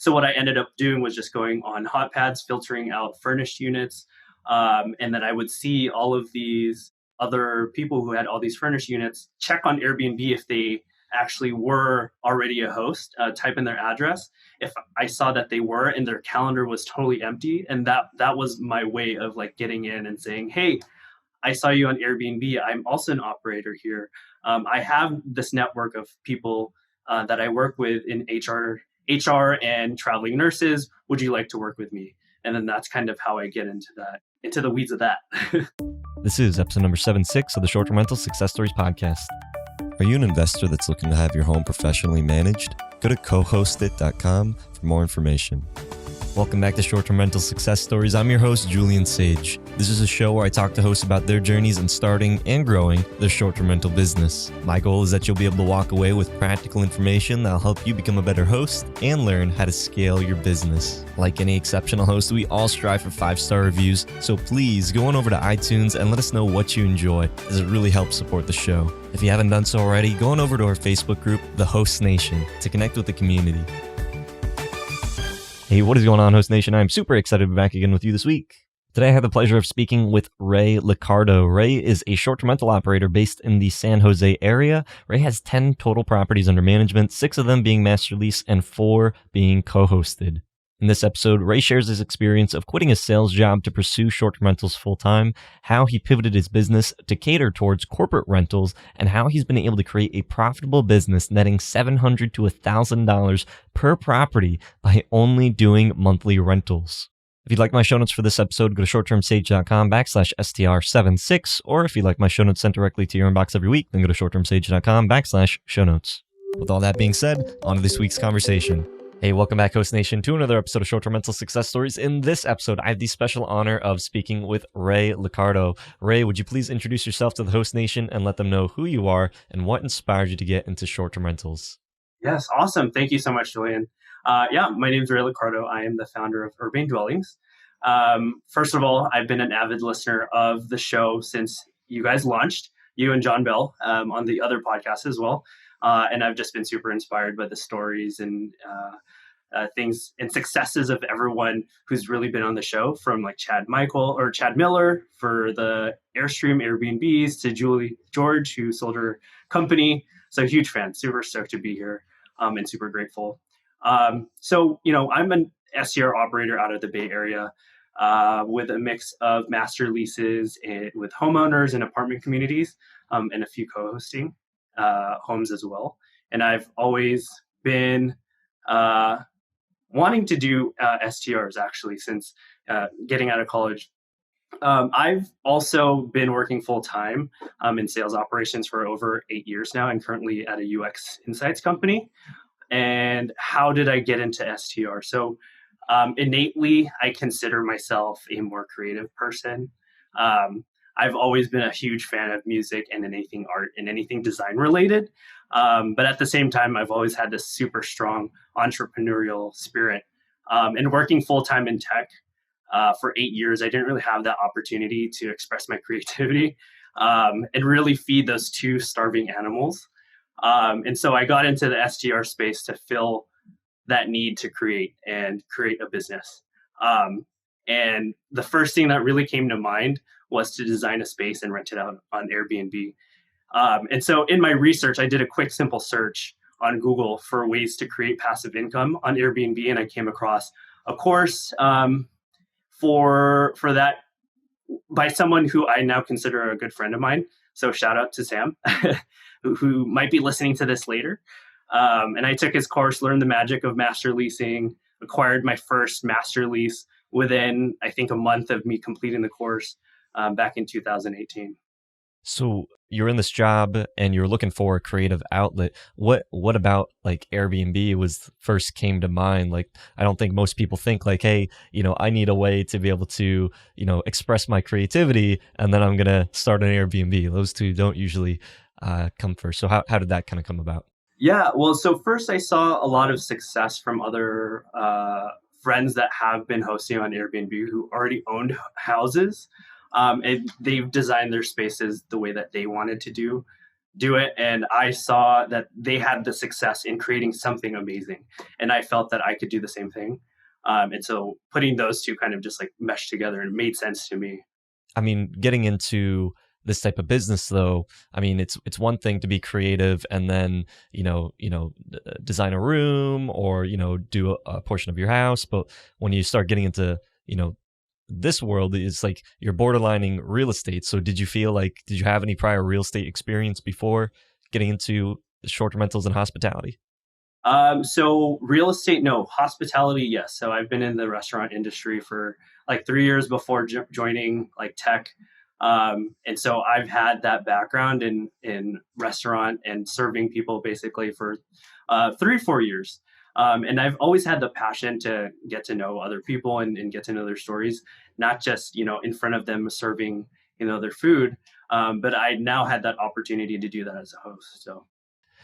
So what I ended up doing was just going on Hotpads, filtering out furnished units. And then I would see all of these other people who had all these furnished units, check on Airbnb if they actually were already a host, type in their address. If I saw that they were and their calendar was totally empty, and that was my way of like getting in and saying, hey, I saw you on Airbnb. I'm also an operator here. I have this network of people that I work with in HR and traveling nurses. Would you like to work with me? And then that's kind of how I get into the weeds of that. This is episode number 76 of the Short-Term Rental Success Stories podcast. Are you an investor that's looking to have your home professionally managed? Go to cohosted.com for more information. Welcome back to Short-Term Rental Success Stories. I'm your host, Julian Sage. This is a show where I talk to hosts about their journeys in starting and growing their short-term rental business. My goal is that you'll be able to walk away with practical information that'll help you become a better host and learn how to scale your business. Like any exceptional host, we all strive for 5-star reviews, so please go on over to iTunes and let us know what you enjoy, as it really helps support the show. If you haven't done so already, go on over to our Facebook group, The Host Nation, to connect with the community. Hey, what is going on, Host Nation? I'm super excited to be back again with you this week. Today, I have the pleasure of speaking with Ray Licardo. Ray is a short-term rental operator based in the San Jose area. Ray has 10 total properties under management, 6 of them being master lease and 4 being co-hosted. In this episode, Ray shares his experience of quitting his sales job to pursue short-term rentals full-time, how he pivoted his business to cater towards corporate rentals, and how he's been able to create a profitable business netting $700 to $1,000 per property by only doing monthly rentals. If you'd like my show notes for this episode, go to shorttermsage.com/STR76, or if you'd like my show notes sent directly to your inbox every week, then go to shorttermsage.com/show notes. With all that being said, on to this week's conversation. Hey, welcome back, Host Nation, to another episode of Short-Term Rental Success Stories. In this episode, I have the special honor of speaking with Ray Licardo. Ray, would you please introduce yourself to the Host Nation and let them know who you are and what inspired you to get into short-term rentals? Yes, awesome. Thank you so much, Julian. My name is Ray Licardo. I am the founder of Urbane Dwellings. First of all, I've been an avid listener of the show since you guys launched, you and John Bell, on the other podcast as well. And I've just been super inspired by the stories and things and successes of everyone who's really been on the show, from like Chad Miller for the Airstream Airbnbs to Julie George, who sold her company. So huge fan, super stoked to be here, and super grateful. I'm an STR operator out of the Bay Area, with a mix of master leases with homeowners and apartment communities, and a few co-hosting homes as well. And I've always been wanting to do STRs actually since getting out of college. I've also been working full-time in sales operations for over 8 years now, and currently at a UX Insights company. And how did I get into STR? So innately, I consider myself a more creative person. I've always been a huge fan of music and anything art and anything design related. But at the same time, I've always had this super strong entrepreneurial spirit. And working full-time in tech for 8 years, I didn't really have that opportunity to express my creativity and really feed those two starving animals. And so I got into the STR space to fill that need to create a business. And the first thing that really came to mind was to design a space and rent it out on Airbnb. And so in my research, I did a quick, simple search on Google for ways to create passive income on Airbnb. And I came across a course for that by someone who I now consider a good friend of mine. So shout out to Sam, who might be listening to this later. And I took his course, learned the magic of master leasing, acquired my first master lease within, I think, a month of me completing the course back in 2018. So you're in this job and you're looking for a creative outlet. What about like Airbnb was first came to mind? Like, I don't think most people think like, hey, I need a way to be able to, express my creativity, and then I'm going to start an Airbnb. Those two don't usually come first. So how did that kind of come about? Yeah, well, so first I saw a lot of success from other friends that have been hosting on Airbnb who already owned houses. And they've designed their spaces the way that they wanted to do. do it, and I saw that they had the success in creating something amazing, and I felt that I could do the same thing. And so putting those two kind of just like meshed together, and it made sense to me. I mean, getting into this type of business though, I mean, it's one thing to be creative and then, design a room or, do a portion of your house, but when you start getting into, this world, is like you're borderlining real estate. So did you have any prior real estate experience before getting into short-term rentals and hospitality? So real estate, no. Hospitality, yes. So I've been in the restaurant industry for like 3 years before joining like tech. And so I've had that background in restaurant and serving people basically for 3 or 4 years. And I've always had the passion to get to know other people and get to know their stories, not just, in front of them serving, their food. But I now had that opportunity to do that as a host. So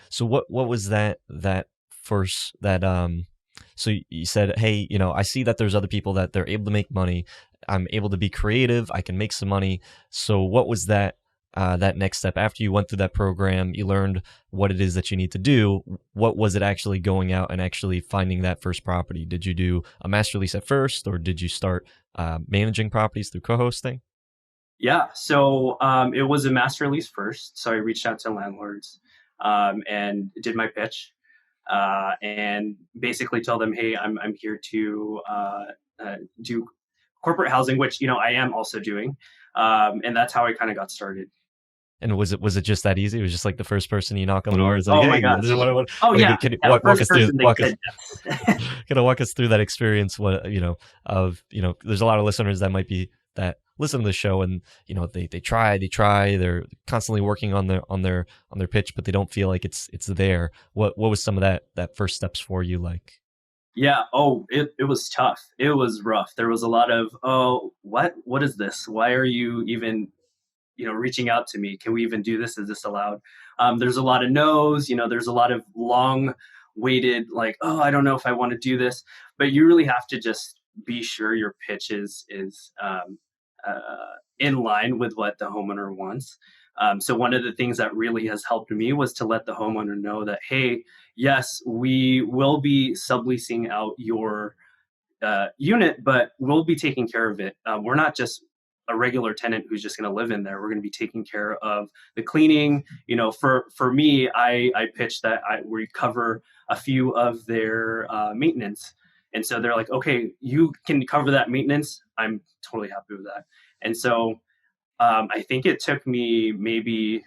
So what was that first that so you said, hey, I see that there's other people that they're able to make money. I'm able to be creative. I can make some money. So what was that next step after you went through that program? You learned what it is that you need to do. What was it actually going out and actually finding that first property? Did you do a master lease at first, or did you start managing properties through co-hosting? yeah, so it was a master lease first. So I reached out to landlords and did my pitch and basically told them, hey, I'm here to do corporate housing, which I am also doing, and that's how I kind of got started. And was it just that easy? It was just like the first person you knock on the door is like, Oh my "Hey, this is gosh! what I want." Oh Like, yeah, can you yeah. walk First us through person they walk us said yes. kind of walk us through that experience? What there's a lot of listeners that might be that listen to the show and they try, they're constantly working on their pitch, but they don't feel like it's there. What was some of that first steps for you like? Yeah. Oh, it was tough. It was rough. There was a lot of, oh, what is this? Why are you even reaching out to me? Can we even do this? Is this allowed? There's a lot of no's. There's a lot of long waited, like, oh, I don't know if I want to do this. But you really have to just be sure your pitch is in line with what the homeowner wants. So one of the things that really has helped me was to let the homeowner know that, hey, yes, we will be subleasing out your unit, but we'll be taking care of it. We're not just a regular tenant who's just going to live in there. We're going to be taking care of the cleaning. For me, I pitched that we cover a few of their maintenance, and so they're like, okay, you can cover that maintenance. I'm totally happy with that. And so I think it took me maybe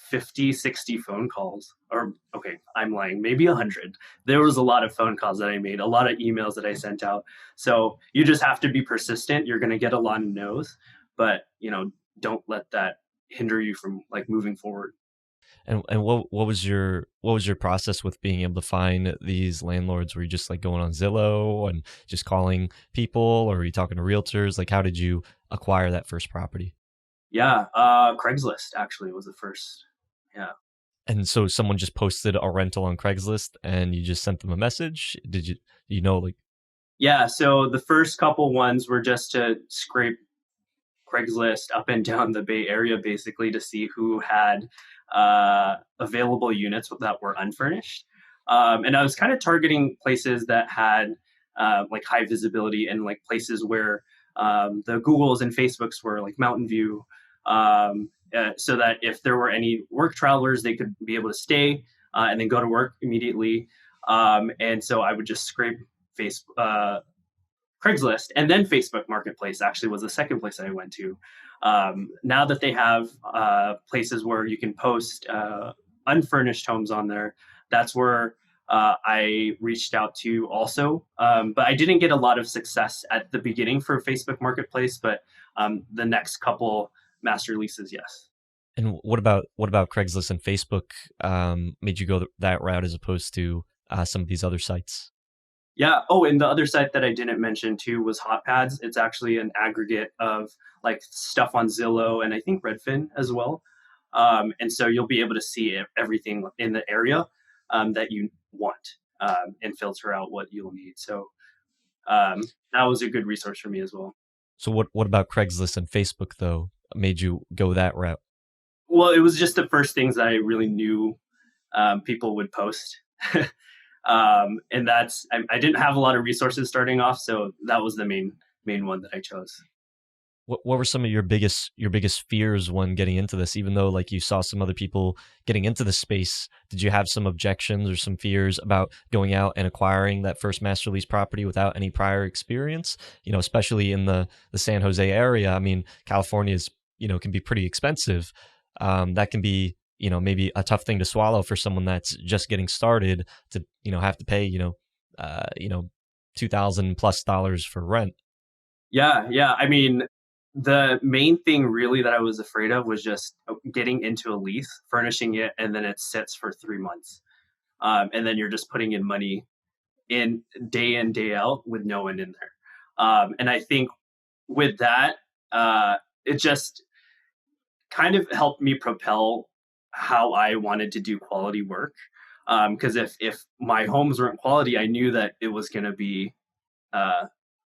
50, 60 phone calls, or okay, I'm lying, maybe 100. There was a lot of phone calls that I made, a lot of emails that I sent out. So you just have to be persistent. You're going to get a lot of no's, but don't let that hinder you from like moving forward. And what was your process with being able to find these landlords? Were you just like going on Zillow and just calling people, or were you talking to realtors? Like, how did you acquire that first property? Yeah, Craigslist actually was the first. Yeah. And so someone just posted a rental on Craigslist and you just sent them a message. Did like, Yeah, so the first couple ones were just to scrape Craigslist up and down the Bay Area basically to see who had available units that were unfurnished. And I was kind of targeting places that had like high visibility and like places where the Googles and Facebooks were like Mountain View, so that if there were any work travelers, they could be able to stay and then go to work immediately. And so I would just scrape Facebook, Craigslist, and then Facebook Marketplace actually was the second place that I went to. Now that they have places where you can post unfurnished homes on there, that's where I reached out to also. But I didn't get a lot of success at the beginning for Facebook Marketplace, but the next couple master leases, yes. and what about Craigslist and Facebook made you go that route as opposed to some of these other sites? Yeah. Oh, and the other site that I didn't mention too was Hot Pads. It's actually an aggregate of like stuff on Zillow and I think Redfin as well. And so you'll be able to see everything in the area that you want and filter out what you'll need. So that was a good resource for me as well. So what about Craigslist and Facebook though made you go that route? well, it was just the first things that I really knew people would post. And I didn't have a lot of resources starting off, so that was the main one that I chose. What were some of your biggest fears when getting into this? Even though like you saw some other people getting into the space, did you have some objections or some fears about going out and acquiring that first master lease property without any prior experience? You know, especially in the San Jose area. I mean, California is, you know, can be pretty expensive. That can be, you know, maybe a tough thing to swallow for someone that's just getting started to, you know, have to pay, you know, $2,000+ for rent. Yeah. I mean, the main thing really that I was afraid of was just getting into a lease, furnishing it, and then it sits for 3 months. And then you're just putting in money in, day out with no one in there. And I think with that, it just kind of helped me propel how I wanted to do quality work. Because if my homes weren't quality, I knew that it was going to be uh,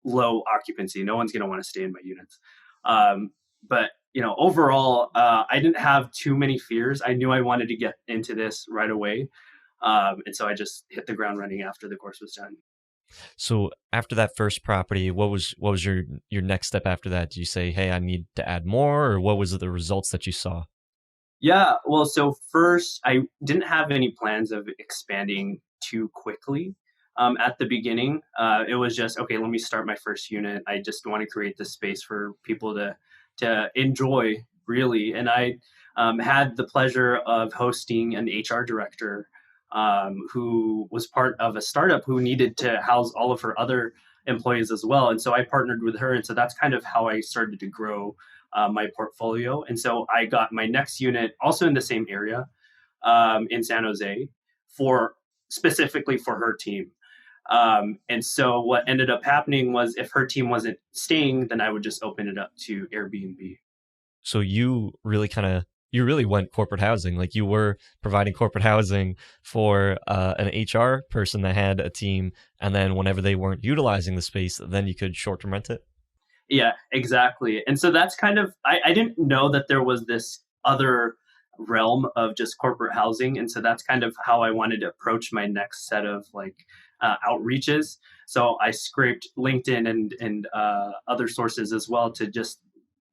low occupancy. No one's going to want to stay in my units. But overall, I didn't have too many fears. I knew I wanted to get into this right away, and so I just hit the ground running after the course was done. So after that first property, what was your next step after that? Did you say, "Hey, I need to add more," or what was the results that you saw? Yeah, well, so first, I didn't have any plans of expanding too quickly at the beginning. It was just, okay, let me start my first unit. I just want to create this space for people to enjoy, really. And I had the pleasure of hosting an HR director who was part of a startup who needed to house all of her other employees as well. And so I partnered with her. And so that's kind of how I started to grow my portfolio. And so I got my next unit also in the same area in San Jose for specifically for her team. And so what ended up happening was if her team wasn't staying, then I would just open it up to Airbnb. So you really went corporate housing. Like you were providing corporate housing for an HR person that had a team, and then whenever they weren't utilizing the space, then you could short term rent it. Yeah, exactly. And so that's kind of, I didn't know that there was this other realm of just corporate housing. And so that's kind of how I wanted to approach my next set of like outreaches. So I scraped LinkedIn and other sources as well to just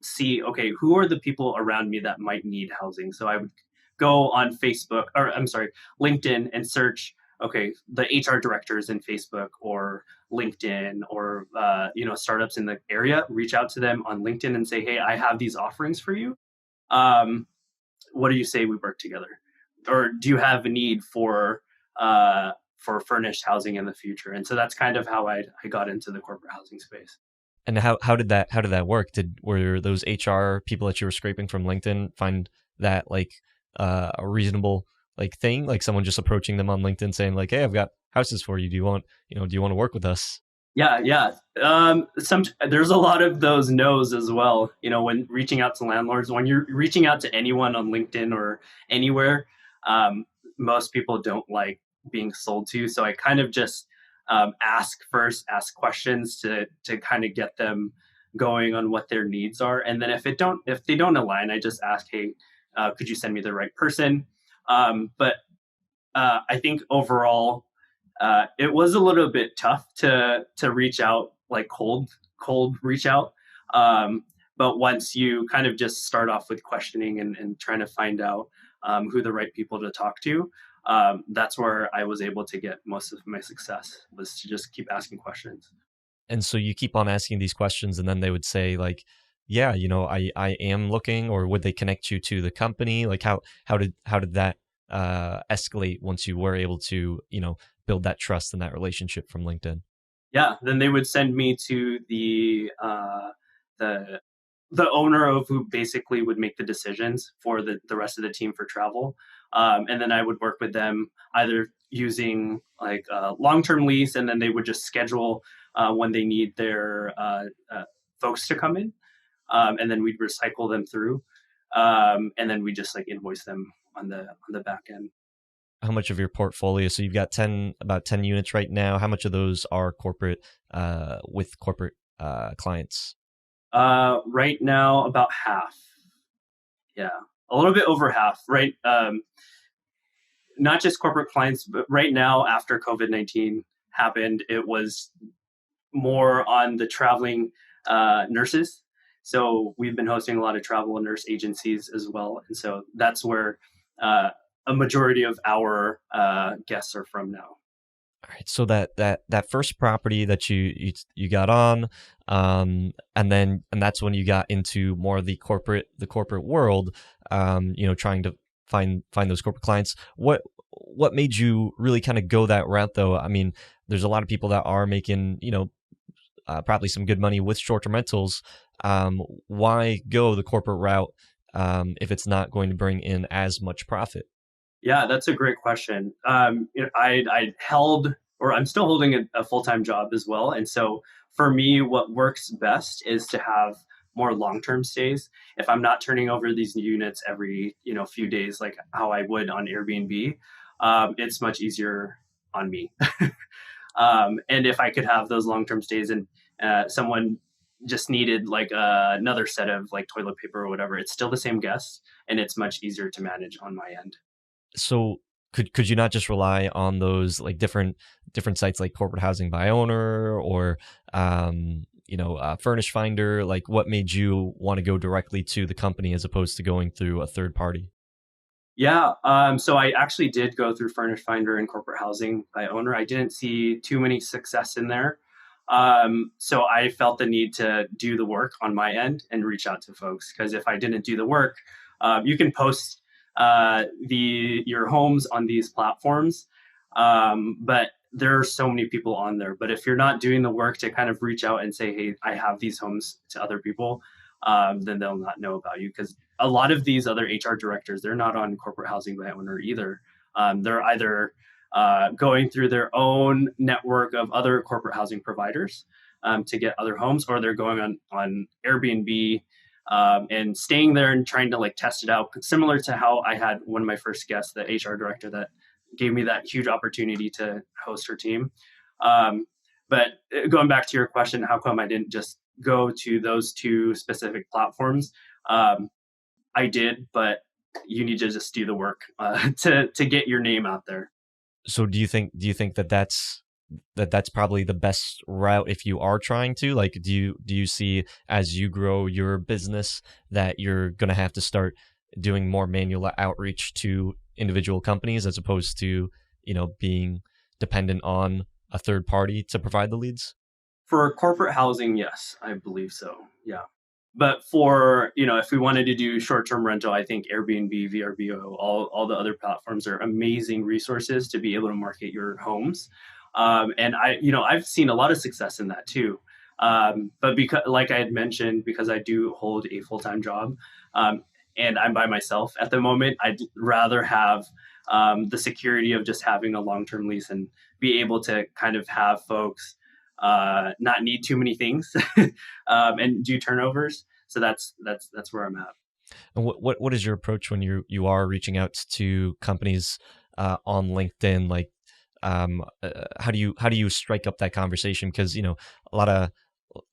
see, okay, who are the people around me that might need housing? So I would go on Facebook, or I'm sorry, LinkedIn, and search, okay, the HR directors in Facebook or LinkedIn, or startups in the area. Reach out to them on LinkedIn and say, hey, I have these offerings for you. Um, what do you say we work together? Or do you have a need for furnished housing in the future? And so that's kind of how I got into the corporate housing space. And how did that work? Were those HR people that you were scraping from LinkedIn find that like a reasonable like thing? Like someone just approaching them on LinkedIn saying like, "Hey, I've got houses for you. Do you want to work with us?" Yeah. Some There's a lot of those no's as well. When reaching out to landlords, when you're reaching out to anyone on LinkedIn or anywhere, most people don't like being sold to. So I kind of just ask questions to kind of get them going on what their needs are, and then if they don't align, I just ask, hey, could you send me the right person? But I think overall it was a little bit tough to reach out, like cold reach out. But once you kind of just start off with questioning and trying to find out who the right people to talk to, that's where I was able to get most of my success, was to just keep asking questions. And so you keep on asking these questions, and then they would say like, "Yeah, I am looking," or would they connect you to the company? Like how did that escalate once you were able to build that trust and that relationship from LinkedIn? Yeah, then they would send me to the owner of who basically would make the decisions for the rest of the team for travel. And then I would work with them either using like a long-term lease, and then they would just schedule when they need their folks to come in. And then we'd recycle them through. And then we just like invoice them on the back end. How much of your portfolio? So you've got about 10 units right now. How much of those are corporate with corporate clients? Right now, about half. Yeah. a little bit over half, right? Not just corporate clients, but right now after COVID-19 happened, it was more on the traveling nurses. So we've been hosting a lot of travel and nurse agencies as well, and so that's where a majority of our guests are from now. All right. So that first property that you got on, and that's when you got into more of the corporate world, trying to find those corporate clients. What made you really kind of go that route though? I mean, there's a lot of people that are making, probably some good money with short-term rentals. Why go the corporate route if it's not going to bring in as much profit? Yeah, that's a great question. I held, or I'm still holding a full time job as well, and so for me, what works best is to have more long term stays. If I'm not turning over these units every few days, like how I would on Airbnb, it's much easier on me. And if I could have those long term stays and someone just needed like another set of like toilet paper or whatever, it's still the same guest, and it's much easier to manage on my end. So could you not just rely on those like different sites like corporate housing by owner or furnish finder? Like what made you want to go directly to the company as opposed to going through a third party? Yeah, so I actually did go through Furnish Finder and corporate housing by owner. I didn't see too many success in there. So I felt the need to do the work on my end and reach out to folks because if I didn't do the work, you can post your homes on these platforms, but there are so many people on there. But if you're not doing the work to kind of reach out and say, "Hey, I have these homes" to other people, then they'll not know about you because a lot of these other HR directors, they're not on corporate housing by owner either. They're either going through their own network of other corporate housing providers to get other homes, or they're going on Airbnb and staying there and trying to like test it out. Similar to how I had one of my first guests, the HR director that gave me that huge opportunity to host her team. But going back to your question, how come I didn't just go to those two specific platforms? I did, but you need to just do the work to get your name out there. So do you think that's probably the best route if you are trying to, like, do you see as you grow your business that you're going to have to start doing more manual outreach to individual companies as opposed to being dependent on a third party to provide the leads? For corporate housing, yes, I believe so. Yeah. But for, if we wanted to do short-term rental, I think Airbnb, VRBO, all the other platforms are amazing resources to be able to market your homes. And I've seen a lot of success in that too. But because, like I had mentioned, because I do hold a full-time job, um, and I'm by myself at the moment, I'd rather have the security of just having a long-term lease and be able to kind of have folks not need too many things and do turnovers. So that's where I'm at. And what is your approach when you are reaching out to companies on LinkedIn? Like, how do you strike up that conversation? Because a lot of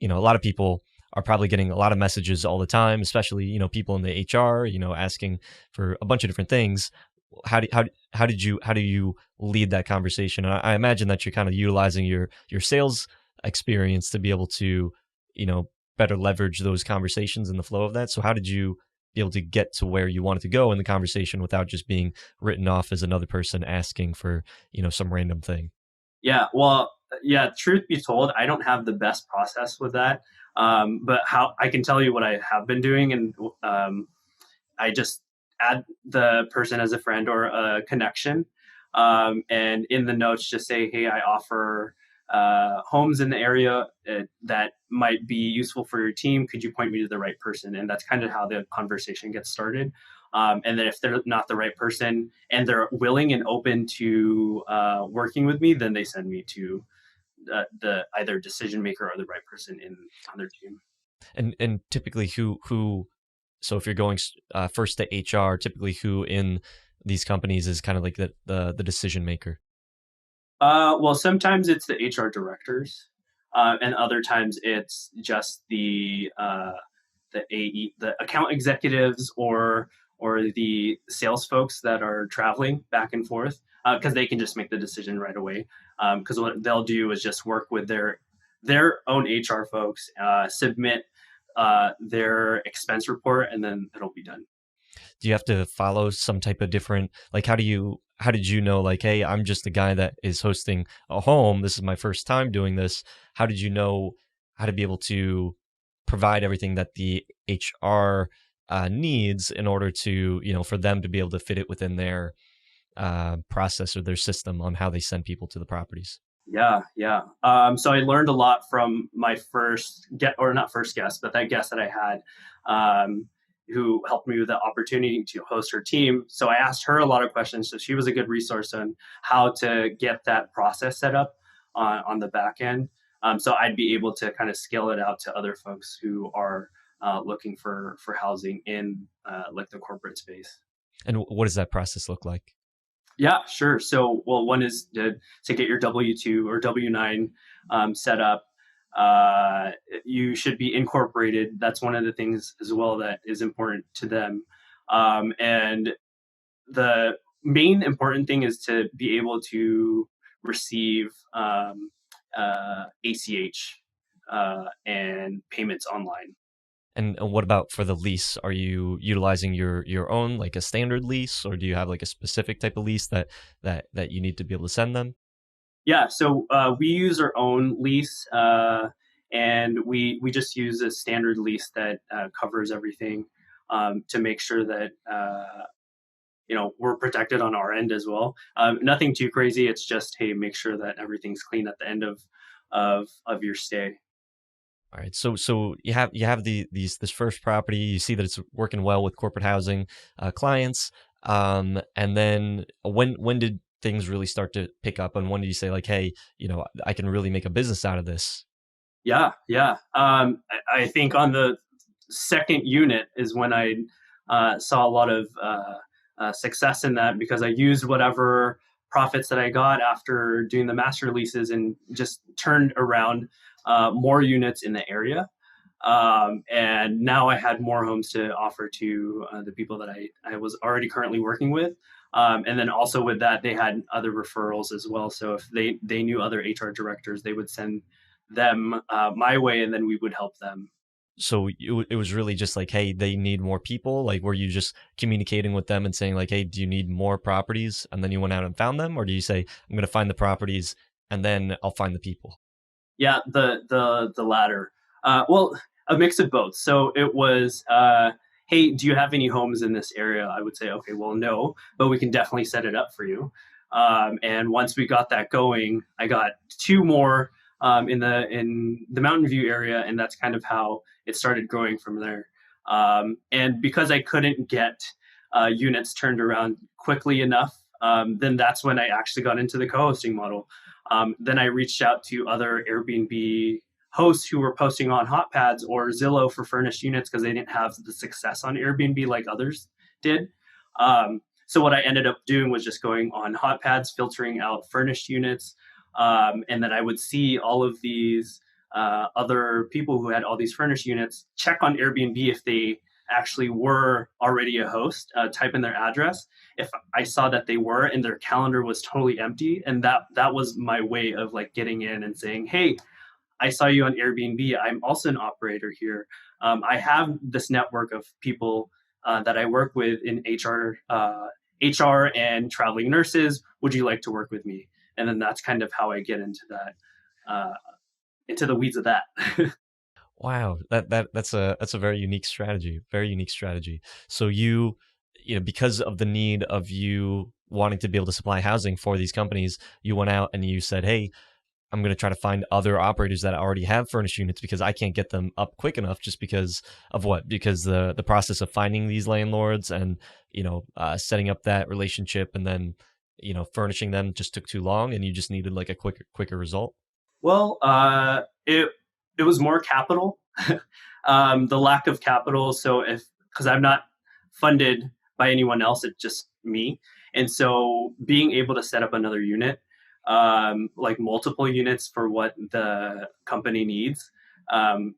a lot of people are probably getting a lot of messages all the time, especially people in the HR asking for a bunch of different things. How do you lead that conversation? And I imagine that you're kind of utilizing your sales experience to be able to better leverage those conversations and the flow of that. So how did you be able to get to where you wanted to go in the conversation without just being written off as another person asking for some random thing? Yeah, well, yeah. Truth be told, I don't have the best process with that. But how I can tell you what I have been doing, and I just add the person as a friend or a connection. And in the notes, just say, hey, I offer homes in the area that might be useful for your team. Could you point me to the right person? And that's kind of how the conversation gets started. And then if they're not the right person and they're willing and open to working with me, then they send me to the either decision maker or the right person on their team. And typically who so if you're going first to HR, typically who in these companies is kind of like the decision maker? Well, sometimes it's the HR directors, and other times it's just the AE, the account executives, or the sales folks that are traveling back and forth, because they can just make the decision right away. Because what they'll do is just work with their own HR folks, submit their expense report, and then it'll be done. Do you have to follow some type of different, like, how did you know, like, hey, I'm just a guy that is hosting a home, this is my first time doing this? How did you know how to be able to provide everything that the HR needs in order to, for them to be able to fit it within their process or their system on how they send people to the properties? Yeah, yeah. So I learned a lot from my first get, or not first guest, but that guest that I had, who helped me with the opportunity to host her team. So I asked her a lot of questions. So she was a good resource on how to get that process set up on the back end. So I'd be able to kind of scale it out to other folks who are looking for housing in like the corporate space. And what does that process look like? Yeah, sure. So, well, one is to get your W-2 or W-9 set up. You should be incorporated. That's one of the things as well that is important to them. And the main important thing is to be able to receive ACH and payments online. And what about for the lease? Are you utilizing your own, like a standard lease, or do you have like a specific type of lease that you need to be able to send them? Yeah, so we use our own lease, and we just use a standard lease that covers everything, to make sure that we're protected on our end as well. Nothing too crazy. It's just, hey, make sure that everything's clean at the end of your stay. All right. So you have this first property. You see that it's working well with corporate housing clients. And then when did things really start to pick up, and when did you say, like, hey, I can really make a business out of this? Yeah, yeah. I think on the second unit is when I saw a lot of success in that, because I used whatever profits that I got after doing the master leases and just turned around more units in the area. And now I had more homes to offer to the people that I was already currently working with. And then also with that, they had other referrals as well. So if they knew other HR directors, they would send them my way, and then we would help them. So it was really just like, hey, they need more people. Like, were you just communicating with them and saying, like, hey, do you need more properties? And then you went out and found them, or do you say, I'm going to find the properties and then I'll find the people? Yeah, the latter. Well, a mix of both. So it was, hey, do you have any homes in this area? I would say, okay, well, no, but we can definitely set it up for you. And once we got that going, I got two more in the Mountain View area, and that's kind of how it started growing from there. And because I couldn't get units turned around quickly enough, then that's when I actually got into the co-hosting model. Then I reached out to other Airbnb hosts who were posting on HotPads or Zillow for furnished units, because they didn't have the success on Airbnb like others did. So what I ended up doing was just going on HotPads, filtering out furnished units, and then I would see all of these other people who had all these furnished units, check on Airbnb if they actually were already a host, type in their address. If I saw that they were and their calendar was totally empty, and that was my way of like getting in and saying, hey, I saw you on Airbnb. I'm also an operator here. I have this network of people that I work with in HR and traveling nurses. Would you like to work with me? And then that's kind of how I get into that, into the weeds of that. Wow, that's a very unique strategy. Very unique strategy. So because of the need of you wanting to be able to supply housing for these companies, you went out and you said, hey, I'm going to try to find other operators that already have furnished units, because I can't get them up quick enough, just because of what? Because the process of finding these landlords and, setting up that relationship and then, furnishing them just took too long, and you just needed like a quicker result. Well, it was more capital, the lack of capital. So because I'm not funded by anyone else, it's just me, and so being able to set up another unit, like multiple units for what the company needs,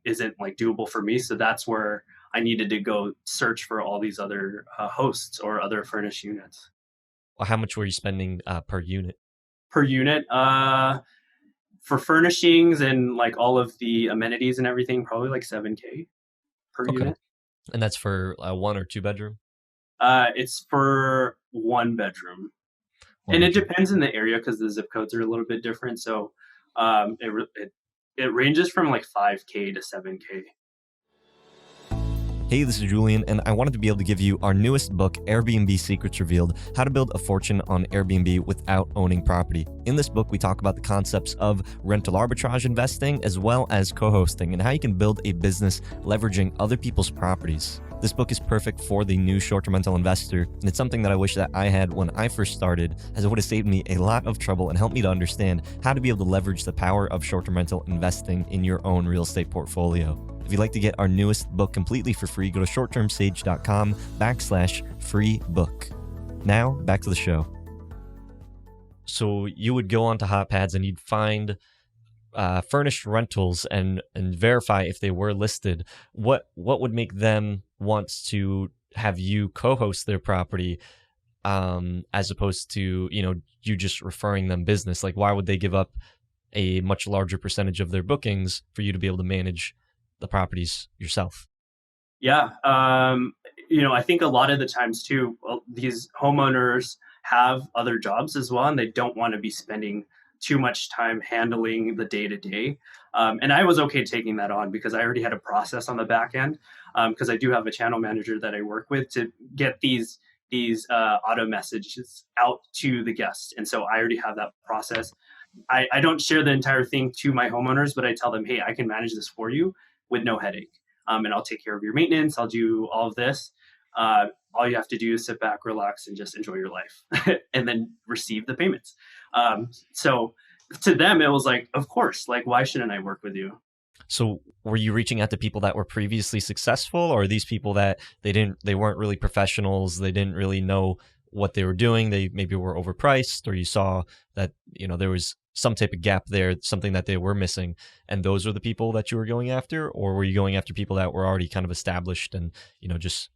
isn't like doable for me. So that's where I needed to go search for all these other hosts or other furnished units. Well, how much were you spending per unit? Per unit, for furnishings and like all of the amenities and everything, probably like 7K per Okay. unit. And that's for a 1 or 2 bedroom? It's for 1 bedroom, One and it bedroom. depends in the area because the zip codes are a little bit different. So it ranges from like 5K to 7K. Hey, this is Julian, and I wanted to be able to give you our newest book, Airbnb Secrets Revealed: How to Build a Fortune on Airbnb Without Owning Property. In this book, we talk about the concepts of rental arbitrage investing as well as co-hosting and how you can build a business leveraging other people's properties. This book is perfect for the new short-term rental investor, and it's something that I wish that I had when I first started, as it would have saved me a lot of trouble and helped me to understand how to be able to leverage the power of short-term rental investing in your own real estate portfolio. If you'd like to get our newest book completely for free, go to shorttermsage.com/free book. Now, back to the show. So you would go onto HotPads and you'd find furnished rentals and verify if they were listed. What would make them want to have you co-host their property as opposed to, you just referring them business? Like, why would they give up a much larger percentage of their bookings for you to be able to manage the properties yourself? Yeah. I think a lot of the times too, these homeowners have other jobs as well, and they don't want to be spending too much time handling the day to day. And I was okay taking that on because I already had a process on the back end. Because I do have a channel manager that I work with to get these auto messages out to the guests, and so I already have that process. I don't share the entire thing to my homeowners, but I tell them, hey, I can manage this for you with no headache. And I'll take care of your maintenance. I'll do all of this. All you have to do is sit back, relax, and just enjoy your life and then receive the payments. So to them, it was like, of course, like, why shouldn't I work with you? So were you reaching out to people that were previously successful, or are these people that they weren't really professionals, they didn't really know what they were doing, they maybe were overpriced, or you saw that, there was some type of gap there, something that they were missing, and those are the people that you were going after? Or were you going after people that were already kind of established and, just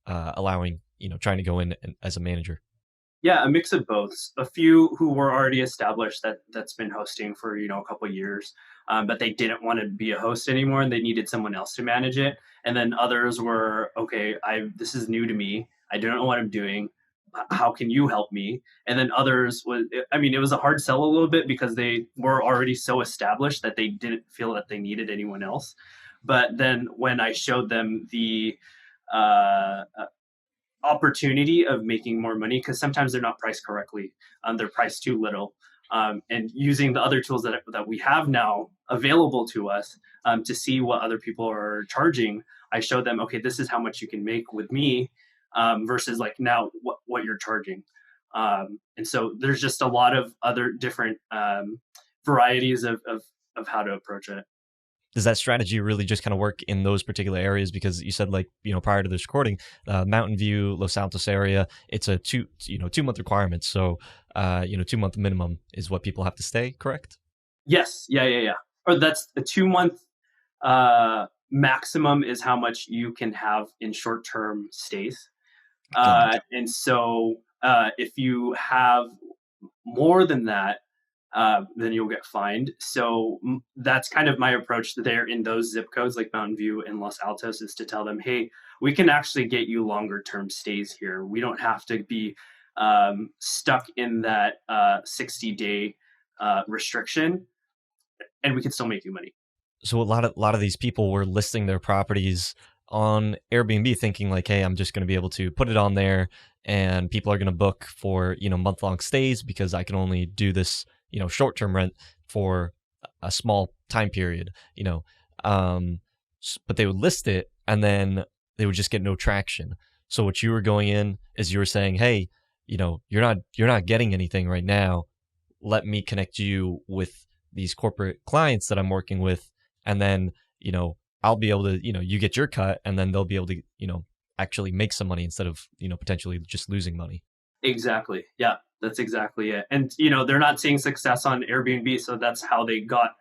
allowing, trying to go in as a manager? Yeah, a mix of both. A few who were already established that's been hosting for a couple of years, but they didn't want to be a host anymore and they needed someone else to manage it. And then others were, okay, I this is new to me. I don't know what I'm doing. How can you help me? And then others was, I mean, it was a hard sell a little bit because they were already so established that they didn't feel that they needed anyone else. But then when I showed them the uh, opportunity of making more money, because sometimes they're not priced correctly, they're priced too little, and using the other tools that we have now available to us, to see what other people are charging, I showed them, okay, this is how much you can make with me, versus like now what you're charging. And so there's just a lot of other different varieties of how to approach it. Does that strategy really just kind of work in those particular areas? Because you said, like, prior to this recording, Mountain View, Los Altos area, it's a 2 month requirement. So, 2 month minimum is what people have to stay, correct? Yes, yeah. Or that's a 2 month maximum is how much you can have in short term stays. Gotcha. And so if you have more than that, then you'll get fined. So that's kind of my approach there in those zip codes like Mountain View and Los Altos, is to tell them, hey, we can actually get you longer term stays here. We don't have to be stuck in that 60-day restriction, and we can still make you money. So a lot of these people were listing their properties on Airbnb thinking like, hey, I'm just going to be able to put it on there and people are going to book for, month-long stays because I can only do this, short-term rent for a small time period, but they would list it and then they would just get no traction. So what you were going in is you were saying, hey, you're not getting anything right now. Let me connect you with these corporate clients that I'm working with, and then, I'll be able to, you get your cut, and then they'll be able to, actually make some money instead of, potentially just losing money. Exactly. Yeah, that's exactly it. And they're not seeing success on Airbnb, so that's how they got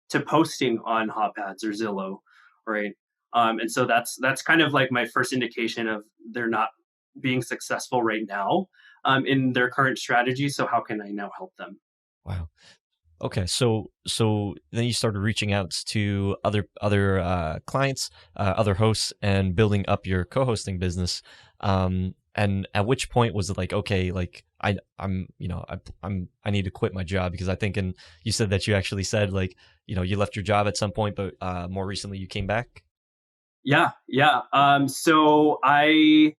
to posting on HotPads or Zillow, right? And so that's kind of like my first indication of they're not being successful right now in their current strategy. So how can I now help them? Wow. Okay, so then you started reaching out to other clients, other hosts, and building up your co-hosting business. And at which point was it like, okay, like I need to quit my job? Because I think, and you said that you actually said like, you left your job at some point, but more recently you came back. Yeah, yeah. So I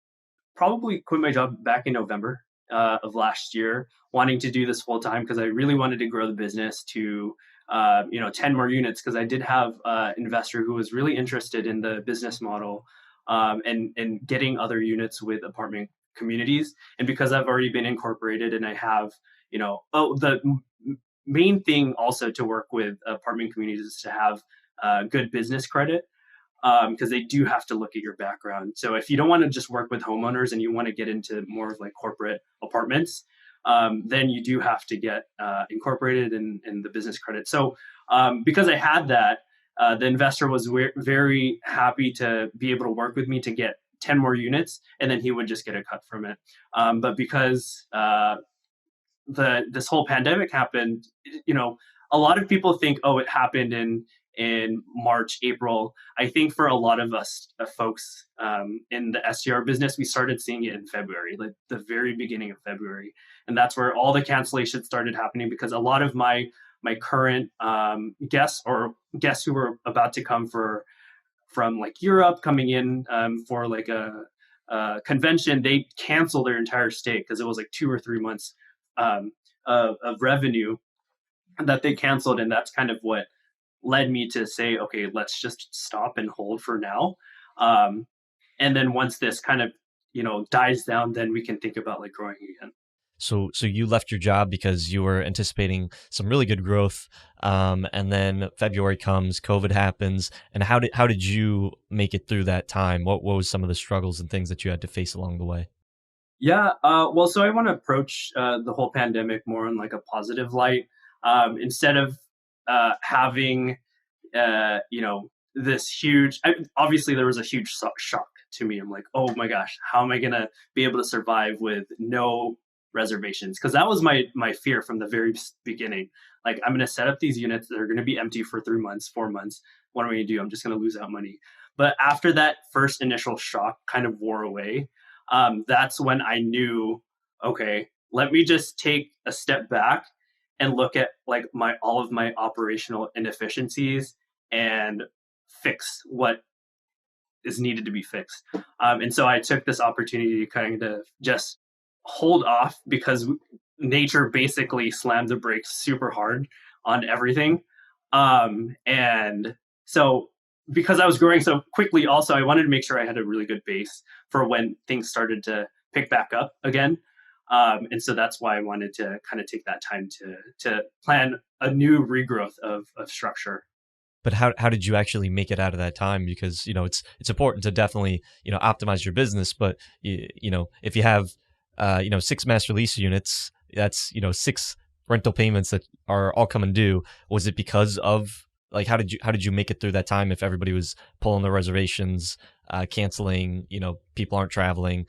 probably quit my job back in November of last year, wanting to do this full time because I really wanted to grow the business to 10 more units because I did have an investor who was really interested in the business model and getting other units with apartment communities. And because I've already been incorporated and I have, the main thing also to work with apartment communities is to have good business credit because they do have to look at your background. So if you don't want to just work with homeowners and you want to get into more of like corporate apartments, then you do have to get incorporated in the business credit. So because I had that, the investor was very happy to be able to work with me to get 10 more units, and then he would just get a cut from it. But because this whole pandemic happened, a lot of people think, oh, it happened in March, April. I think for a lot of us folks in the SDR business, we started seeing it in February, like the very beginning of February, and that's where all the cancellations started happening because a lot of my current guests or guests who were about to come from like Europe coming in for like a convention, they canceled their entire stay because it was like 2 or 3 months of revenue that they canceled, and that's kind of what led me to say, okay, let's just stop and hold for now. And then once this kind of, dies down, then we can think about like growing again. So you left your job because you were anticipating some really good growth, and then February comes, COVID happens, and how did you make it through that time? What was some of the struggles and things that you had to face along the way? Yeah. Well, so I want to approach the whole pandemic more in like a positive light. Instead of having, this huge, obviously there was a huge shock to me. I'm like, oh my gosh, how am I going to be able to survive with no reservations? Because that was my fear from the very beginning. Like, I'm going to set up these units that are going to be empty for 3 months, 4 months. What am I going to do? I'm just going to lose out money. But after that first initial shock kind of wore away, that's when I knew, okay, let me just take a step back and look at like my all of my operational inefficiencies and fix what is needed to be fixed. And so I took this opportunity to kind of just hold off because nature basically slammed the brakes super hard on everything. And so because I was growing so quickly, also, I wanted to make sure I had a really good base for when things started to pick back up again. And so that's why I wanted to kind of take that time to plan a new regrowth of structure. But how did you actually make it out of that time? Because it's important to definitely optimize your business, but if you have 6 master lease units, that's six rental payments that are all coming due. Was it because of like how did you make it through that time if everybody was pulling their reservations, canceling, people aren't traveling?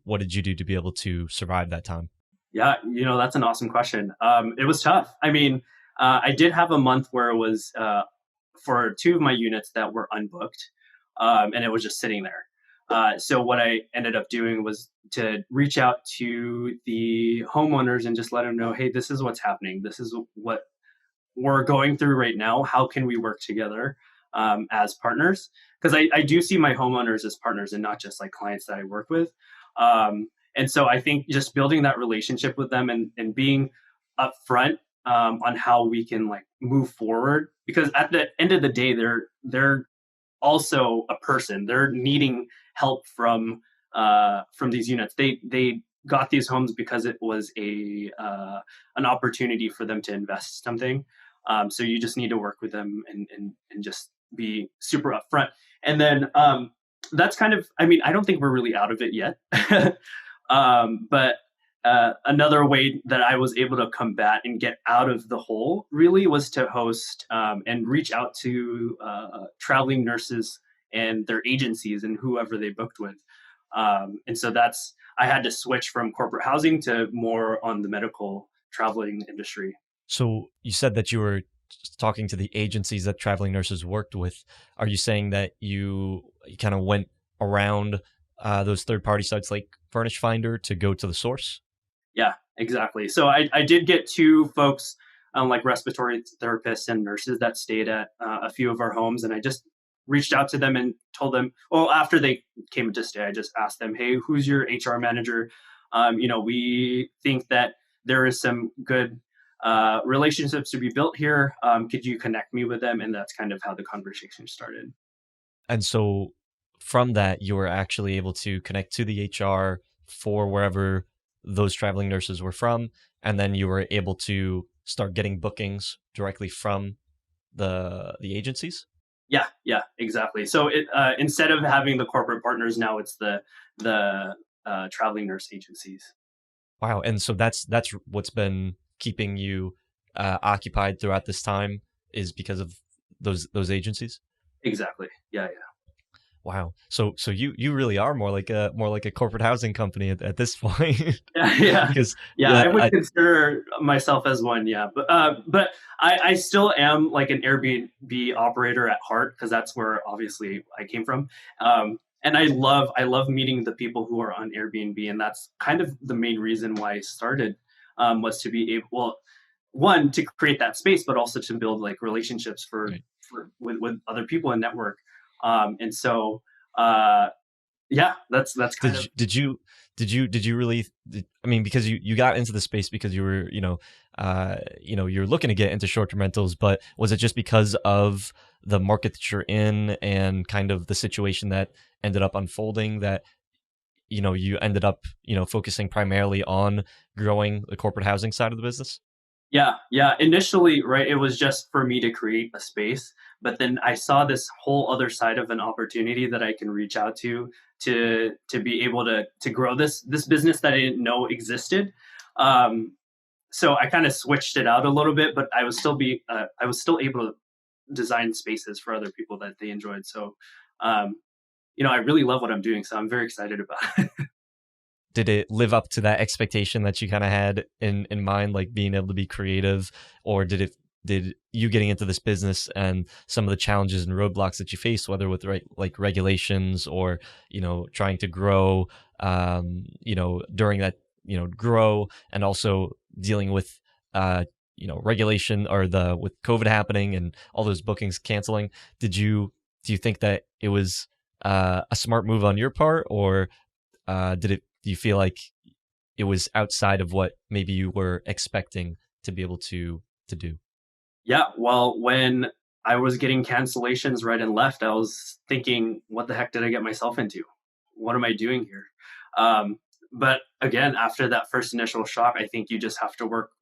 What did you do to be able to survive that time? Yeah, that's an awesome question. It was tough. I mean, I did have a month where it was for two of my units that were unbooked, and it was just sitting there. So what I ended up doing was to reach out to the homeowners and just let them know, hey, this is what's happening. This is what we're going through right now. How can we work together as partners? Because I do see my homeowners as partners and not just like clients that I work with. And so I think just building that relationship with them and being upfront on how we can like move forward, because at the end of the day, they're also a person. They're needing help from these units. They got these homes because it was an opportunity for them to invest something. So you just need to work with them and just be super upfront. And then that's kind of, I mean, I don't think we're really out of it yet. But another way that I was able to combat and get out of the hole really was to host and reach out to traveling nurses and their agencies and whoever they booked with. And so I had to switch from corporate housing to more on the medical traveling industry. So you said that you were talking to the agencies that traveling nurses worked with. Are you saying that you kind of went around those third party sites like Furnish Finder to go to the source? Yeah, exactly. So I did get two folks, like respiratory therapists and nurses that stayed at a few of our homes, and I just reached out to them and told them. Well, after they came to stay, I just asked them, "Hey, who's your HR manager? We think that there is some good relationships to be built here. Could you connect me with them?" And that's kind of how the conversation started. And so from that, you were actually able to connect to the HR for wherever those traveling nurses were from. And then you were able to start getting bookings directly from the agencies. Yeah, exactly. So instead of having the corporate partners, now it's the traveling nurse agencies. Wow. And so that's what's been keeping you occupied throughout this time is because of those agencies. Exactly. Yeah. Wow. So you really are more like a corporate housing company at this point. Yeah, yeah, Because yeah. I would consider myself as one. Yeah, but I still am like an Airbnb operator at heart because that's where obviously I came from. And I love meeting the people who are on Airbnb, and that's kind of the main reason why I started, was to be able, well, one, to create that space, but also to build like relationships right. with other people and network. And so uh, yeah, that's kind of. Did you really I mean, because you got into the space because you were you're looking to get into short-term rentals, but was it just because of the market that you're in and kind of the situation that ended up unfolding that you ended up focusing primarily on growing the corporate housing side of the business? Yeah. Initially, right, it was just for me to create a space, but then I saw this whole other side of an opportunity that I can reach out to be able to grow this business that I didn't know existed. So I kind of switched it out a little bit, but I was still able to design spaces for other people that they enjoyed. So, I really love what I'm doing, so I'm very excited about it. Did it live up to that expectation that you kind of had in mind, like being able to be creative, or did you getting into this business and some of the challenges and roadblocks that you face, whether with like regulations or trying to grow, during that grow and also dealing with regulation or the with COVID happening and all those bookings canceling, do you think that it was a smart move on your part, or do you feel like it was outside of what maybe you were expecting to be able to do? Yeah, well, when I was getting cancellations right and left, I was thinking, what the heck did I get myself into? What am I doing here? Um, but again, after that first initial shock, I think you just have to work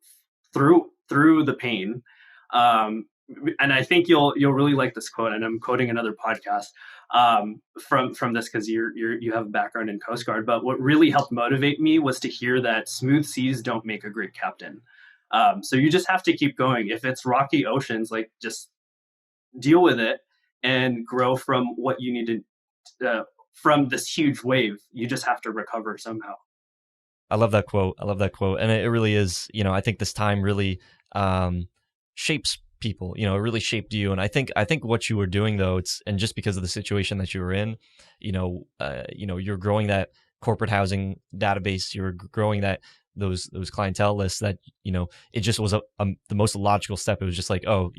through the pain. Um, and I think you'll really like this quote. And I'm quoting another podcast, from this because you have a background in Coast Guard. But what really helped motivate me was to hear that smooth seas don't make a great captain. So you just have to keep going. If it's rocky oceans, like just deal with it and grow from what you need from this huge wave. You just have to recover somehow. I love that quote. I love that quote. And it really is, I think this time really shapes people. It really shaped you. And I think what you were doing though, and just because of the situation that you were in, you're growing that corporate housing database, you're growing those clientele lists that, it just was the most logical step. It was just like, oh,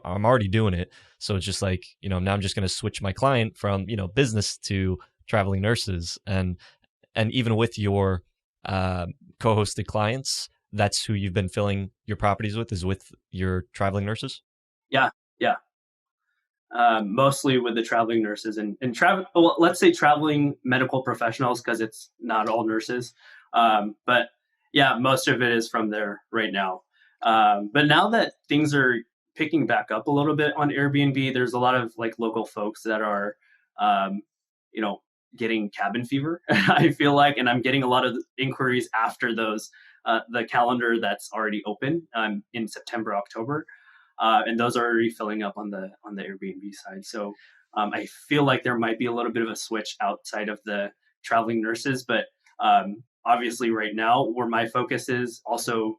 I'm already doing it. So it's just like, now I'm just going to switch my client from, business to traveling nurses. And even with your co-hosted clients, that's who you've been filling your properties with, is with your traveling nurses. Yeah, yeah. Mostly with the traveling nurses and travel. Well, let's say traveling medical professionals because it's not all nurses. But yeah, most of it is from there right now. But now that things are picking back up a little bit on Airbnb, there's a lot of like local folks that are, um, you know, getting cabin fever. I feel like, and I'm getting a lot of inquiries after the calendar that's already open, in September, October, and those are already filling up on the Airbnb side. So I feel like there might be a little bit of a switch outside of the traveling nurses, but obviously right now where my focus is also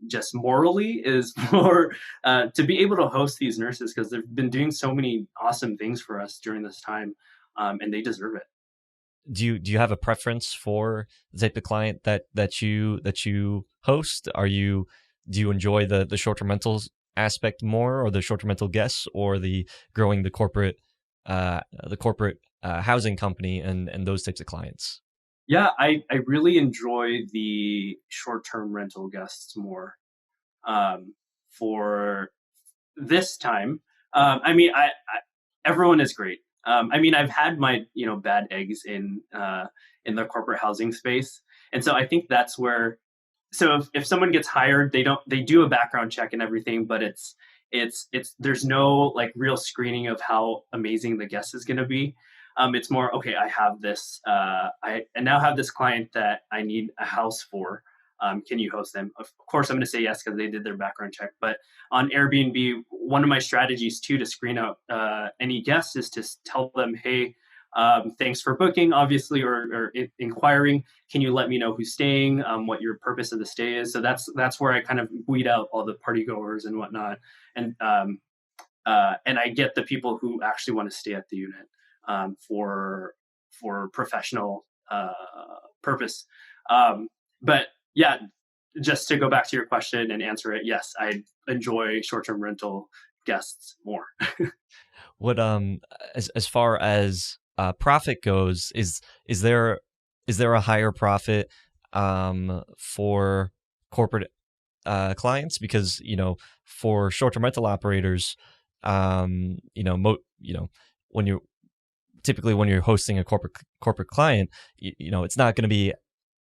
just morally is more to be able to host these nurses because they've been doing so many awesome things for us during this time, and they deserve it. Do you have a preference for the type of client that you host? Do you enjoy the short-term rentals aspect more, or the short-term rental guests, or the growing the corporate housing company and those types of clients? Yeah, I really enjoy the short term rental guests more for this time. I mean, everyone is great. I mean, I've had my bad eggs in the corporate housing space, and so I think that's where. So if someone gets hired, they do a background check and everything, but it's there's no like real screening of how amazing the guest is going to be. It's more okay. I have this. I now have this client that I need a house for. Can you host them? Of course, I'm going to say yes because they did their background check. But on Airbnb, one of my strategies too to screen out any guests is to tell them, hey, thanks for booking, obviously, or inquiring. Can you let me know who's staying? What your purpose of the stay is? So that's where I kind of weed out all the party goers and whatnot, and I get the people who actually want to stay at the unit for professional purpose. But yeah, just to go back to your question and answer it, yes, I enjoy short-term rental guests more. What as far as profit goes, is there a higher profit for corporate clients? Because for short-term rental operators, when you're typically when you're hosting a corporate client, it's not going to be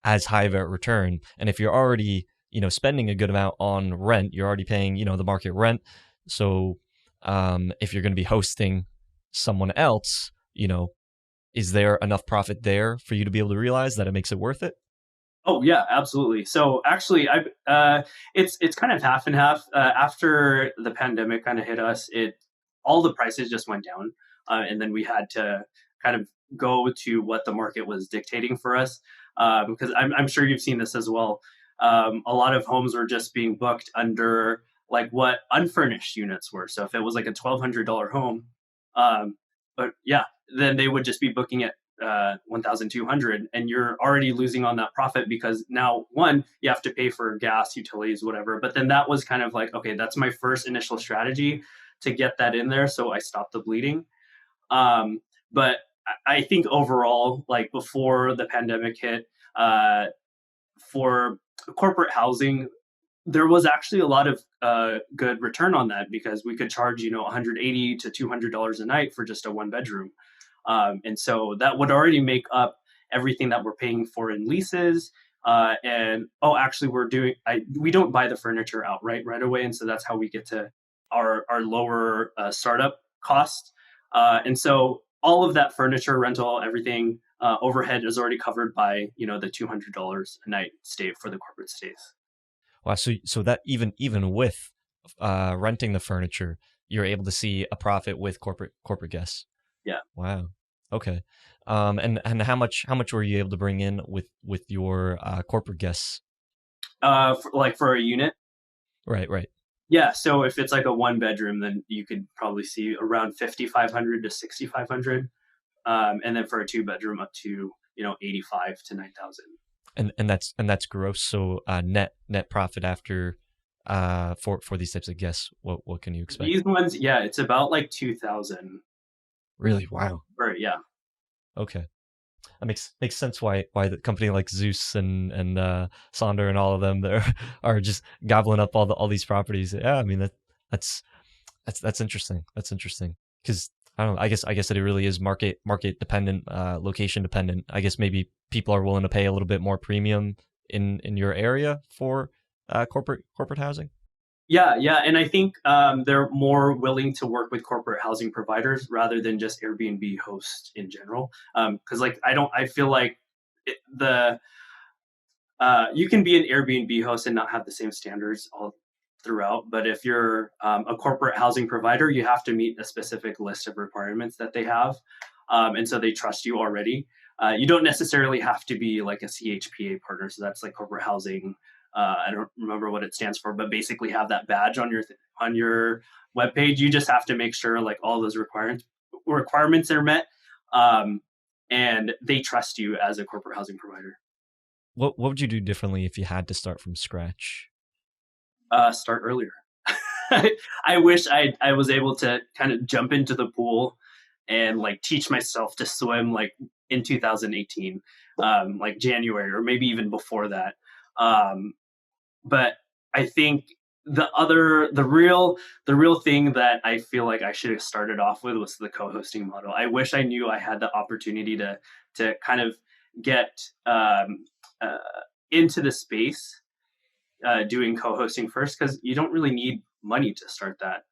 as high of a return. And if you're already spending a good amount on rent, you're already paying the market rent. So if you're going to be hosting someone else, is there enough profit there for you to be able to realize that it makes it worth it? Oh yeah, absolutely. So actually, it's kind of half and half. After the pandemic kind of hit us, all the prices just went down, and then we had to kind of go to what the market was dictating for us. Because I'm sure you've seen this as well. A lot of homes were just being booked under like what unfurnished units were. So if it was like a $1,200 home, but yeah, then they would just be booking it 1,200, and you're already losing on that profit because now one, you have to pay for gas, utilities, whatever. But then that was kind of like, okay, that's my first initial strategy to get that in there, so I stopped the bleeding. But I think overall, like before the pandemic hit, for corporate housing, there was actually a lot of good return on that because we could charge 180 to $200 a night for just a one bedroom. And so that would already make up everything that we're paying for in leases. And actually, we don't buy the furniture outright right away, and so that's how we get to our lower startup cost. And so all of that furniture rental, everything overhead is already covered by the $200 a night stay for the corporate stays. Wow. So that even with renting the furniture, you're able to see a profit with corporate guests. Yeah. Wow. Okay. And how much were you able to bring in with your corporate guests? For a unit. Right. Yeah, so if it's like a one bedroom, then you could probably see around 5,500 to 6,500, and then for a two bedroom up to 85 to 9,000. And that's gross. So net profit after for these types of guests, what can you expect? These ones, yeah, it's about like 2,000. Really? Wow. Or yeah, Okay. That makes sense why the company like Zeus and Sonder and all of them there are just gobbling up all these properties. Yeah, I mean that's that's interesting. That's interesting because I don't know. I guess that it really is market dependent, location dependent. I guess maybe people are willing to pay a little bit more premium in your area for corporate housing. yeah, and I think they're more willing to work with corporate housing providers rather than just Airbnb hosts in general. Because like I feel like the you can be an Airbnb host and not have the same standards all throughout. But if you're a corporate housing provider, you have to meet a specific list of requirements that they have. And so they trust you already. You don't necessarily have to be like a CHPA partner. So that's like corporate housing. I don't remember what it stands for, but basically have that badge on your webpage. You just have to make sure like all those requirements are met, and they trust you as a corporate housing provider. What would you do differently if you had to start from scratch? Start earlier. I wish I was able to kind of jump into the pool and like teach myself to swim like in 2018, like January or maybe even before that. Um, but I think the real thing that I feel like I should have started off with was the co-hosting model. I wish I knew I had the opportunity to kind of get uh, into the space doing co-hosting first, because you don't really need money to start that.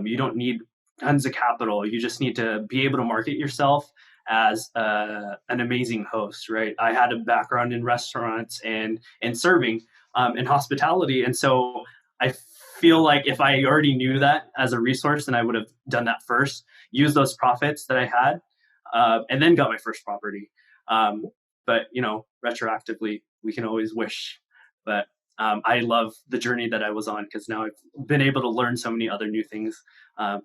You don't need tons of capital. You just need to be able to market yourself as an amazing host, right? I had a background in restaurants and serving and hospitality, and so I feel like if I already knew that as a resource, then I would have done that first, use those profits that I had, and then got my first property. But retroactively, we can always wish. But I love the journey that I was on, because now I've been able to learn so many other new things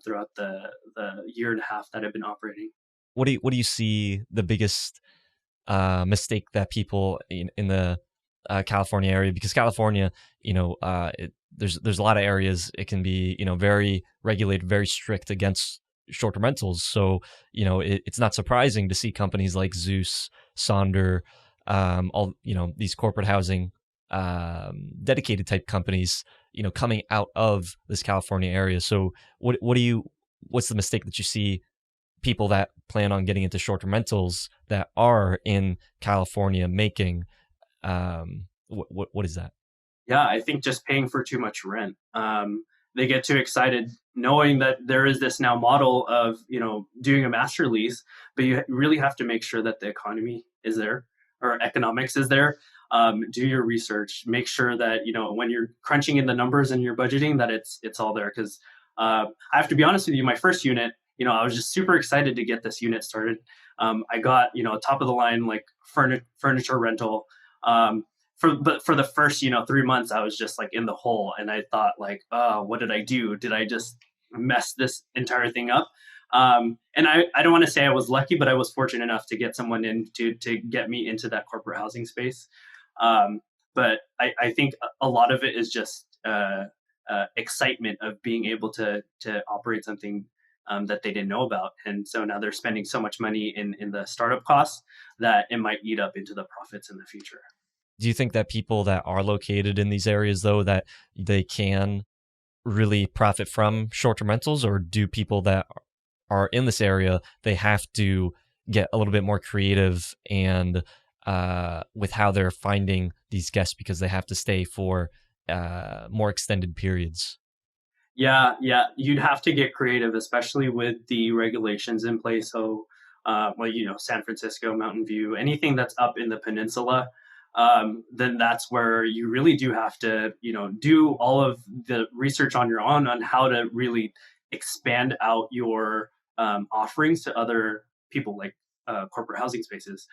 throughout the year and a half that I've been operating. What do you see the biggest mistake that people in the California area? Because California, there's a lot of areas it can be very regulated, very strict against short-term rentals. So it's not surprising to see companies like Zeus, Sonder, all these corporate housing dedicated type companies coming out of this California area. So what's the mistake that you see people that plan on getting into short-term rentals that are in California making? What is that? Yeah, I think just paying for too much rent. They get too excited knowing that there is this now model of doing a master lease, but you really have to make sure that the economy is there, or economics is there. Do your research. Make sure that when you're crunching in the numbers and you're budgeting, that it's all there. Because I have to be honest with you, my first unit, I was just super excited to get this unit started. I got top of the line like furniture rental. For the first 3 months, I was just like in the hole, and I thought like, oh, what did I do? Did I just mess this entire thing up? And I don't want to say I was lucky, but I was fortunate enough to get someone in to get me into that corporate housing space. But I think a lot of it is just excitement of being able to operate something that they didn't know about, and so now they're spending so much money in the startup costs that it might eat up into the profits in the future. Do you think that people that are located in these areas, though, that they can really profit from short-term rentals, or do people that are in this area, they have to get a little bit more creative and with how they're finding these guests, because they have to stay for more extended periods? Yeah, you'd have to get creative, especially with the regulations in place. So, San Francisco, Mountain View, anything that's up in the peninsula, then that's where you really do have to, do all of the research on your own on how to really expand out your offerings to other people, like corporate housing spaces,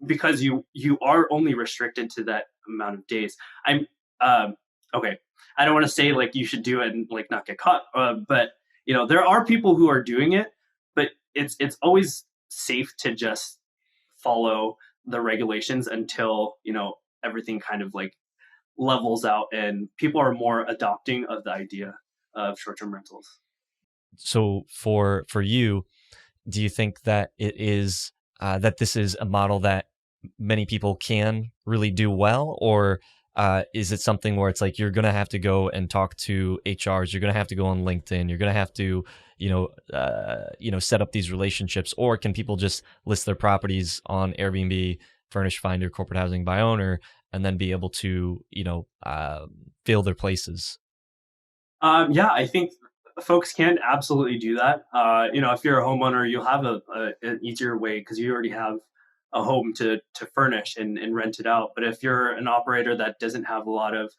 because you are only restricted to that amount of days. I'm okay. I don't want to say like you should do it and like not get caught, but there are people who are doing it, but it's always safe to just follow the regulations until everything kind of like levels out and people are more adopting of the idea of short-term rentals. So for you, do you think that it is that this is a model that many people can really do well, or is it something where it's like you're going to have to go and talk to HRs, you're going to have to go on LinkedIn, you're going to have to set up these relationships, or can people just list their properties on Airbnb, Furnish Finder, Corporate Housing by Owner, and then be able to fill their places? Yeah, I think folks can absolutely do that. If you're a homeowner, you'll have an easier way because you already have a home to furnish and rent it out. But if you're an operator that doesn't have a lot of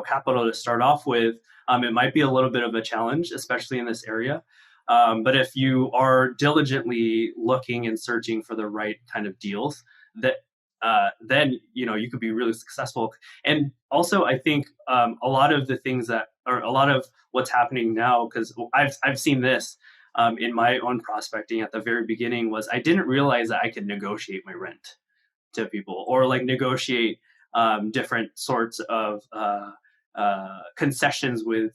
capital to start off with, it might be a little bit of a challenge, especially in this area. But if you are diligently looking and searching for the right kind of deals, that then you could be really successful. And also, I think a lot of the things that, or a lot of what's happening now, because I've seen this in my own prospecting at the very beginning, was I didn't realize that I could negotiate my rent to people, or like negotiate different sorts of concessions with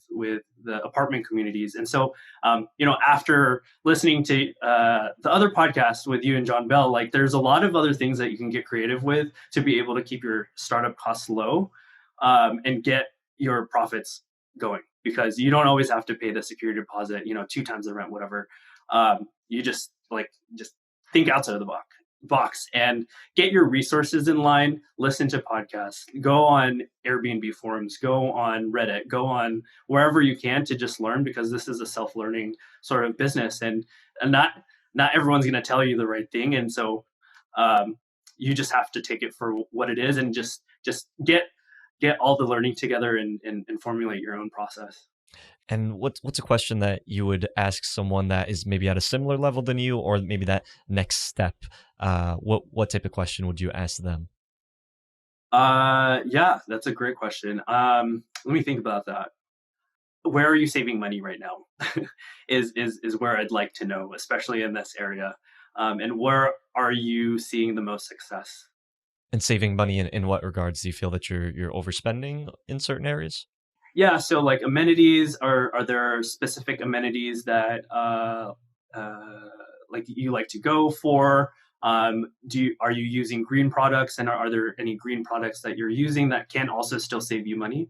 the apartment communities. And so, after listening to the other podcast with you and John Bell, like there's a lot of other things that you can get creative with to be able to keep your startup costs low and get your profits going, because you don't always have to pay the security deposit, 2 times the rent, whatever. You just think outside of the box and get your resources in line, listen to podcasts, go on Airbnb forums, go on Reddit, go on wherever you can to just learn, because this is a self-learning sort of business, and not everyone's going to tell you the right thing. And so you just have to take it for what it is and just get all the learning together and formulate your own process. And what's a question that you would ask someone that is maybe at a similar level than you, or maybe that next step? What type of question would you ask them? Yeah, that's a great question. Let me think about that. Where are you saving money right now? is where I'd like to know, especially in this area. And where are you seeing the most success? And saving money in what regards? Do you feel that you're overspending in certain ares? Yeah, so like amenities, are there specific amenities that like you like to go for? Are you using green products, and are there any green products that you're using that can also still save you money?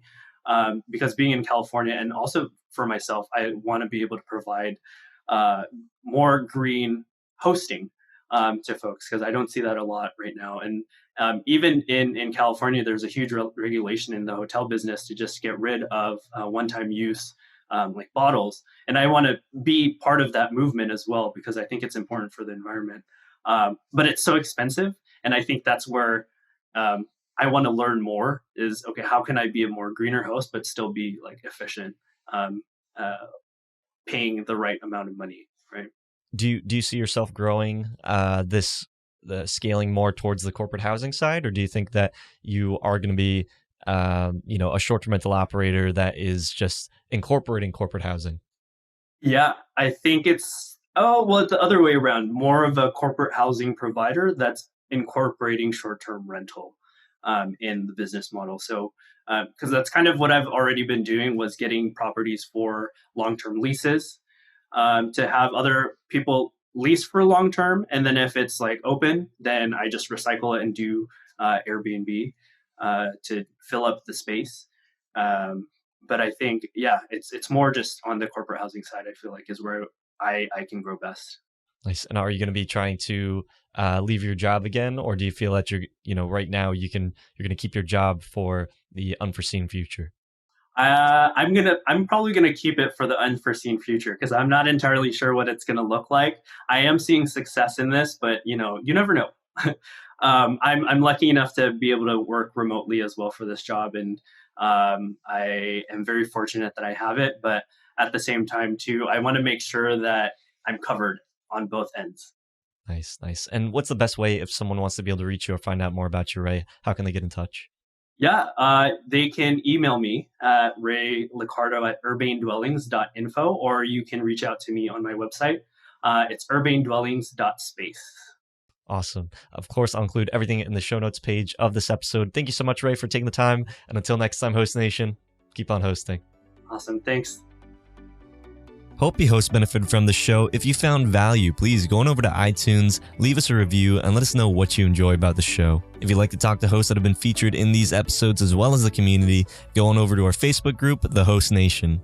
Because being in California, and also for myself, I want to be able to provide more green hosting to folks, because I don't see that a lot right now. And even in California, there's a huge regulation in the hotel business to just get rid of one-time use like bottles. And I want to be part of that movement as well, because I think it's important for the environment. But it's so expensive. And I think that's where I want to learn more is, okay, how can I be a more greener host, but still be like efficient, paying the right amount of money, right? Do you see yourself growing the scaling more towards the corporate housing side, or do you think that you are going to be a short-term rental operator that is just incorporating corporate housing? Yeah, I think it's the other way around, more of a corporate housing provider that's incorporating short-term rental in the business model. So because that's kind of what I've already been doing, was getting properties for long-term leases, to have other people lease for long term, and then if it's like open, then I just recycle it and do Airbnb to fill up the space. But I think, yeah, it's more just on the corporate housing side, I feel like, is where I can grow best. Nice. And are you going to be trying to leave your job again, or do you feel that you're right now you're going to keep your job for the unforeseen future? I'm probably gonna keep it for the unforeseen future, because I'm not entirely sure what it's gonna look like. I am seeing success in this, but you never know. I'm lucky enough to be able to work remotely as well for this job, and I am very fortunate that I have it. But at the same time, too, I want to make sure that I'm covered on both ends. Nice. And what's the best way if someone wants to be able to reach you or find out more about you, Ray? How can they get in touch? Yeah, they can email me at Ray Licardo at urbanedwellings.info, or you can reach out to me on my website. It's urbanedwellings.space. Awesome. Of course, I'll include everything in the show notes page of this episode. Thank you so much, Ray, for taking the time. And until next time, Host Nation, keep on hosting. Awesome. Thanks. Hope you hosts benefited from the show. If you found value, please go on over to iTunes, leave us a review, and let us know what you enjoy about the show. If you'd like to talk to hosts that have been featured in these episodes as well as the community, go on over to our Facebook group, The Host Nation.